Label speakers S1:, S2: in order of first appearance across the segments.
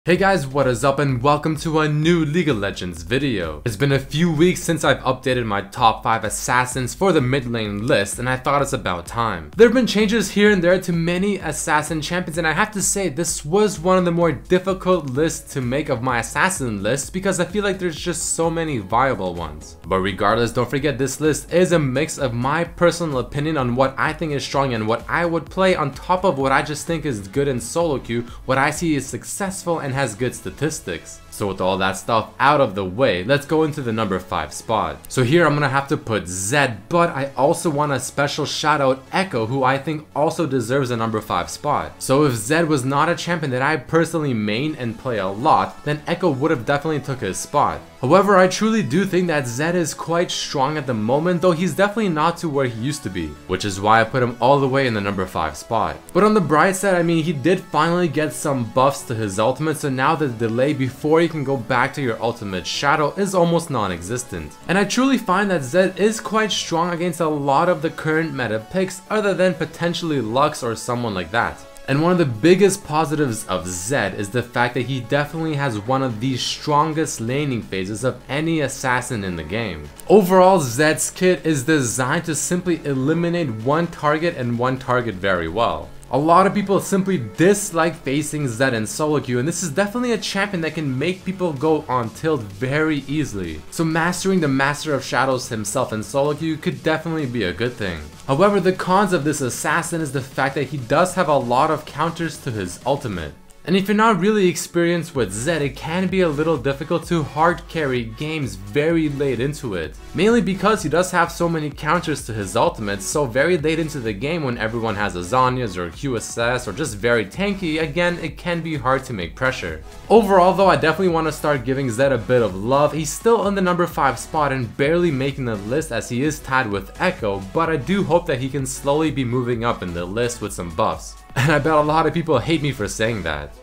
S1: Hey guys, what is up and welcome to a new League of Legends video. It's been a few weeks since I've updated my top 5 assassins for the mid lane list and I thought it's about time. There have been changes here and there to many assassin champions and I have to say this was one of the more difficult lists to make of my assassin list because I feel like there's just so many viable ones. But regardless, don't forget this list is a mix of my personal opinion on what I think is strong and what I would play on top of what I just think is good in solo queue, what I see is successful and has good statistics. So with all that stuff out of the way, let's go into the number 5 spot. So here I'm gonna have to put Zed, but I also want a special shout out Echo, who I think also deserves a number 5 spot. So if Zed was not a champion that I personally main and play a lot, then Echo would have definitely took his spot. However, I truly do think that Zed is quite strong at the moment, though he's definitely not to where he used to be, which is why I put him all the way in the number 5 spot. But on the bright side, I mean, he did finally get some buffs to his ultimate, so now the delay before you can go back to your ultimate shadow is almost non-existent. And I truly find that Zed is quite strong against a lot of the current meta picks other than potentially Lux or someone like that. And one of the biggest positives of Zed is the fact that he definitely has one of the strongest laning phases of any assassin in the game. Overall, Zed's kit is designed to simply eliminate one target and one target very well. A lot of people simply dislike facing Zed in solo queue, and this is definitely a champion that can make people go on tilt very easily. So mastering the Master of Shadows himself in solo queue could definitely be a good thing. However, the cons of this assassin is the fact that he does have a lot of counters to his ultimate. And if you're not really experienced with Zed, it can be a little difficult to hard carry games very late into it. Mainly because he does have so many counters to his ultimate, so very late into the game when everyone has a Zhonya's or QSS or just very tanky, again, it can be hard to make pressure. Overall though, I definitely want to start giving Zed a bit of love. He's still in the number 5 spot and barely making the list as he is tied with Echo, but I do hope that he can slowly be moving up in the list with some buffs. And I bet a lot of people hate me for saying that.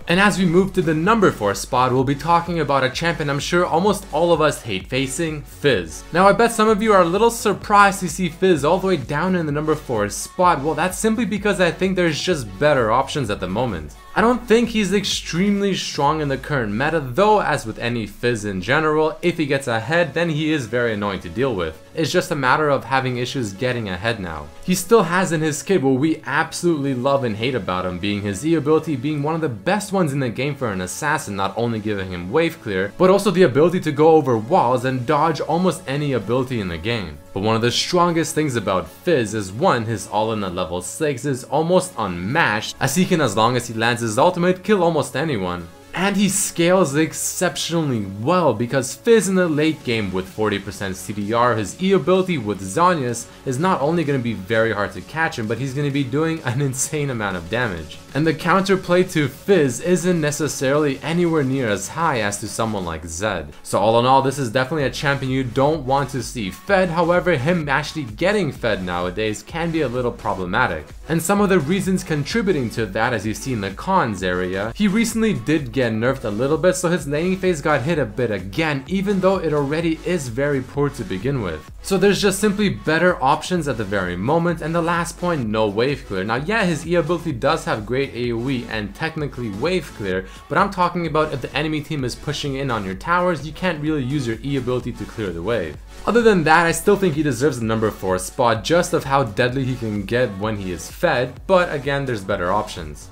S1: And as we move to the number 4 spot, we'll be talking about a champion I'm sure almost all of us hate facing, Fizz. Now I bet some of you are a little surprised to see Fizz all the way down in the number 4 spot. Well, that's simply because I think there's just better options at the moment. I don't think he's extremely strong in the current meta, though as with any Fizz in general, if he gets ahead then he is very annoying to deal with. It's just a matter of having issues getting ahead now. He still has in his kit what we absolutely love and hate about him, being his E ability being one of the best ones in the game for an assassin, not only giving him wave clear, but also the ability to go over walls and dodge almost any ability in the game. But one of the strongest things about Fizz is one, his all-in at level 6 is almost unmatched, as he can, as long as he lands his ultimate, kill almost anyone. And he scales exceptionally well because Fizz in the late game with 40% CDR, his E ability with Zhonya's is not only going to be very hard to catch him, but he's going to be doing an insane amount of damage. And the counterplay to Fizz isn't necessarily anywhere near as high as to someone like Zed. So all in all, this is definitely a champion you don't want to see fed. However, him actually getting fed nowadays can be a little problematic. And some of the reasons contributing to that, as you see in the cons area, he recently did get nerfed a little bit, so his laning phase got hit a bit again, even though it already is very poor to begin with. So there's just simply better options at the very moment. And the last point, no wave clear. Now yeah, his E ability does have great AoE and technically wave clear, but I'm talking about if the enemy team is pushing in on your towers, you can't really use your E ability to clear the wave. Other than that, I still think he deserves the number 4 spot just of how deadly he can get when he is fed, but again, there's better options.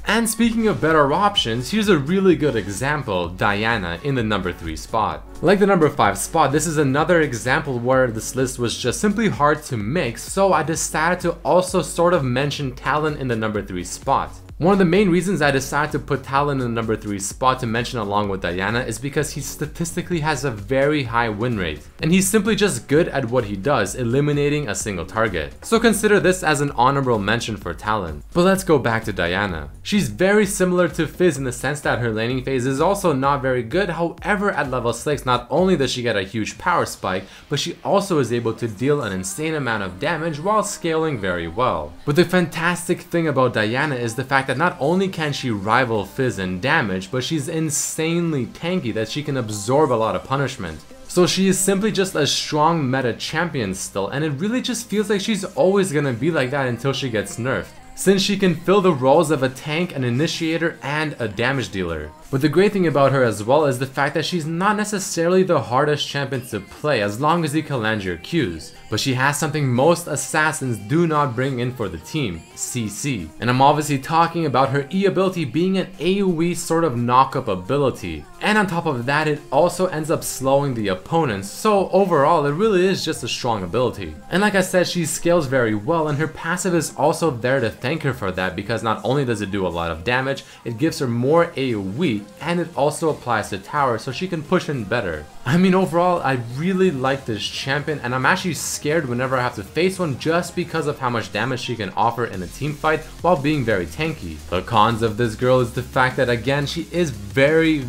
S1: And speaking of better options, here's a really good example, Diana in the number 3 spot. Like the number 5 spot, this is another example where this list was just simply hard to mix, so I decided to also sort of mention Talon in the number 3 spot. One of the main reasons I decided to put Talon in the number 3 spot to mention along with Diana is because he statistically has a very high win rate, and he's simply just good at what he does, eliminating a single target. So consider this as an honorable mention for Talon. But let's go back to Diana. She's very similar to Fizz in the sense that her laning phase is also not very good. However, at level 6, not only does she get a huge power spike, but she also is able to deal an insane amount of damage while scaling very well. But the fantastic thing about Diana is the fact that not only can she rival Fizz in damage, but she's insanely tanky that she can absorb a lot of punishment. So she is simply just a strong meta champion still, and it really just feels like she's always gonna be like that until she gets nerfed. since she can fill the roles of a tank, an initiator, and a damage dealer. But the great thing about her as well is the fact that she's not necessarily the hardest champion to play as long as you can land your Qs. But she has something most assassins do not bring in for the team, CC. And I'm obviously talking about her E ability being an AoE sort of knock-up ability. And on top of that, it also ends up slowing the opponents, so overall it really is just a strong ability. And like I said, she scales very well, and her passive is also there to thank her for that, because not only does it do a lot of damage, it gives her more AoE, and it also applies to tower so she can push in better. I mean, overall I really like this champion, and I'm actually scared whenever I have to face one just because of how much damage she can offer in a team fight while being very tanky. The cons of this girl is the fact that again, she is very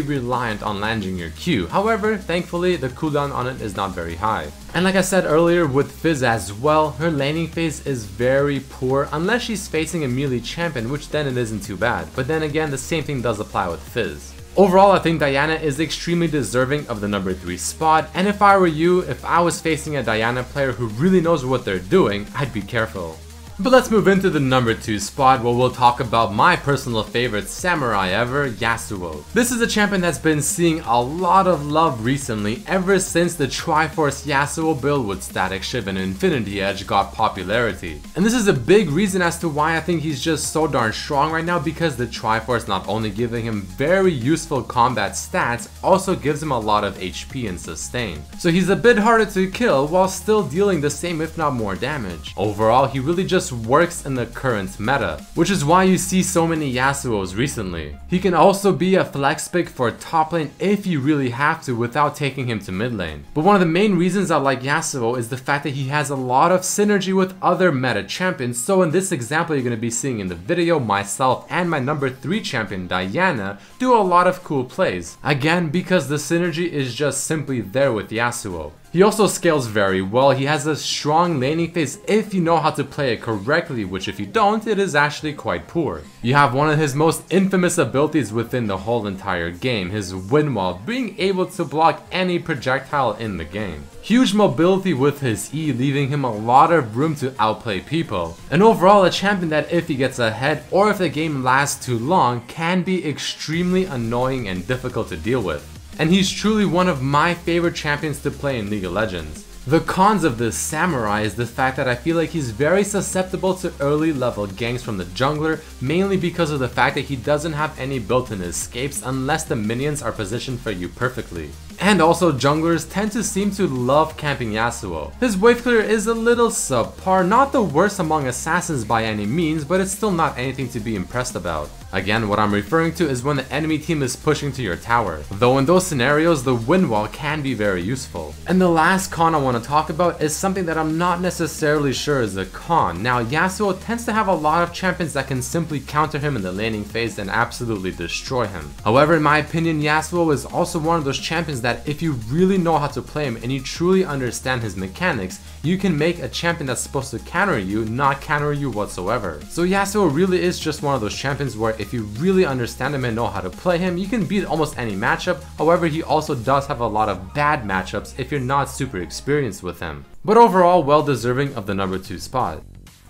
S1: reliant on landing your Q. However, thankfully the cooldown on it is not very high. And like I said earlier with Fizz as well, her laning phase is very poor unless she's facing a melee champion, which then it isn't too bad. But then again, the same thing does apply with Fizz. Overall, I think Diana is extremely deserving of the number 3 spot, and if I were you, if I was facing a Diana player who really knows what they're doing, I'd be careful. But let's move into the number 2 spot where we'll talk about my personal favorite samurai ever, Yasuo. This is a champion that's been seeing a lot of love recently ever since the Triforce Yasuo build with Static Shiv and Infinity Edge got popularity. And this is a big reason as to why I think he's just so darn strong right now, because the Triforce not only giving him very useful combat stats, also gives him a lot of HP and sustain. So he's a bit harder to kill while still dealing the same if not more damage. Overall, he really just works in the current meta, which is why you see so many Yasuos recently. He can also be a flex pick for top lane if you really have to without taking him to mid lane. But one of the main reasons I like Yasuo is the fact that he has a lot of synergy with other meta champions. So in this example you're going to be seeing in the video, myself and my number 3 champion Diana do a lot of cool plays. Again, because the synergy is just simply there with Yasuo. He also scales very well. He has a strong laning phase if you know how to play it correctly, which if you don't, it is actually quite poor. You have one of his most infamous abilities within the whole entire game, his wind wall, being able to block any projectile in the game. Huge mobility with his E, leaving him a lot of room to outplay people. And overall, a champion that if he gets ahead or if the game lasts too long can be extremely annoying and difficult to deal with. And he's truly one of my favorite champions to play in League of Legends. The cons of this samurai is the fact that I feel like he's very susceptible to early level ganks from the jungler, mainly because of the fact that he doesn't have any built-in escapes unless the minions are positioned for you perfectly. And also, junglers tend to seem to love camping Yasuo. His wave clear is a little subpar, not the worst among assassins by any means, but it's still not anything to be impressed about. Again, what I'm referring to is when the enemy team is pushing to your tower, though in those scenarios the wind wall can be very useful. And the last con I want to talk about is something that I'm not necessarily sure is a con. Now, Yasuo tends to have a lot of champions that can simply counter him in the laning phase and absolutely destroy him. However, in my opinion, Yasuo is also one of those champions that if you really know how to play him and you truly understand his mechanics, you can make a champion that's supposed to counter you not counter you whatsoever. So Yasuo really is just one of those champions where if you really understand him and know how to play him, you can beat almost any matchup. However, he also does have a lot of bad matchups if you're not super experienced with him. But overall, well deserving of the number 2 spot.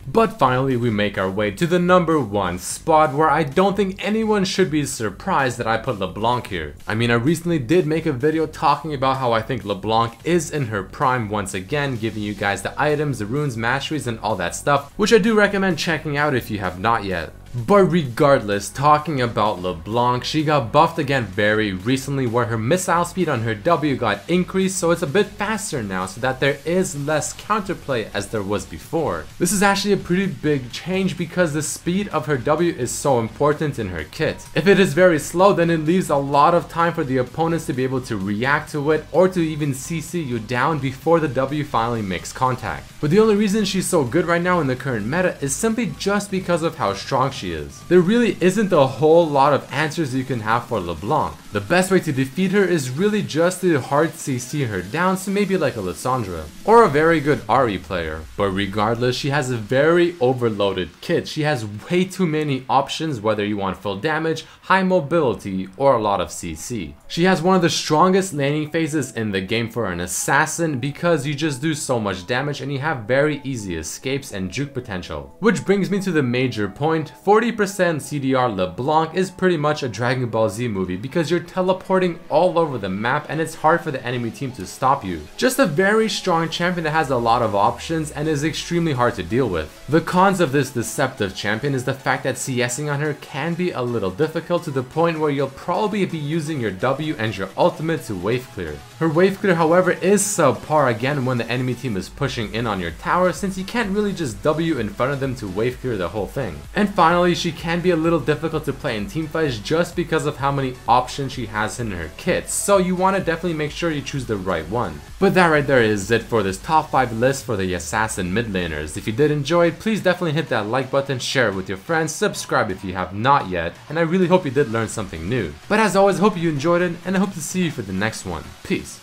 S1: But finally, we make our way to the number 1 spot, where I don't think anyone should be surprised that I put LeBlanc here. I mean, I recently did make a video talking about how I think LeBlanc is in her prime once again, giving you guys the items, the runes, masteries, and all that stuff, which I do recommend checking out if you have not yet. But regardless, talking about LeBlanc, she got buffed again very recently where her missile speed on her W got increased, so it's a bit faster now so that there is less counterplay as there was before. This is actually a pretty big change because the speed of her W is so important in her kit. If it is very slow, then it leaves a lot of time for the opponents to be able to react to it or to even CC you down before the W finally makes contact. But the only reason she's so good right now in the current meta is simply just because of how strong she she is. There really isn't a whole lot of answers you can have for LeBlanc. The best way to defeat her is really just to hard CC her down, so maybe like a Lissandra, or a very good Ahri player. But regardless, she has a very overloaded kit. She has way too many options, whether you want full damage, high mobility, or a lot of CC. She has one of the strongest laning phases in the game for an assassin because you just do so much damage and you have very easy escapes and juke potential. Which brings me to the major point, 40% CDR LeBlanc is pretty much a Dragon Ball Z movie because you're teleporting all over the map and it's hard for the enemy team to stop you. Just a very strong champion that has a lot of options and is extremely hard to deal with. The cons of this deceptive champion is the fact that CSing on her can be a little difficult to the point where you'll probably be using your W and your ultimate to wave clear. Her wave clear, however, is subpar again when the enemy team is pushing in on your tower, since you can't really just W in front of them to wave clear the whole thing. And finally, she can be a little difficult to play in teamfights just because of how many options she has in her kits, so you want to definitely make sure you choose the right one. But that right there is it for this top 5 list for the assassin mid laners. If you did enjoy it, please definitely hit that like button, share it with your friends, subscribe if you have not yet, and I really hope you did learn something new. But as always, I hope you enjoyed it, and I hope to see you for the next one. Peace.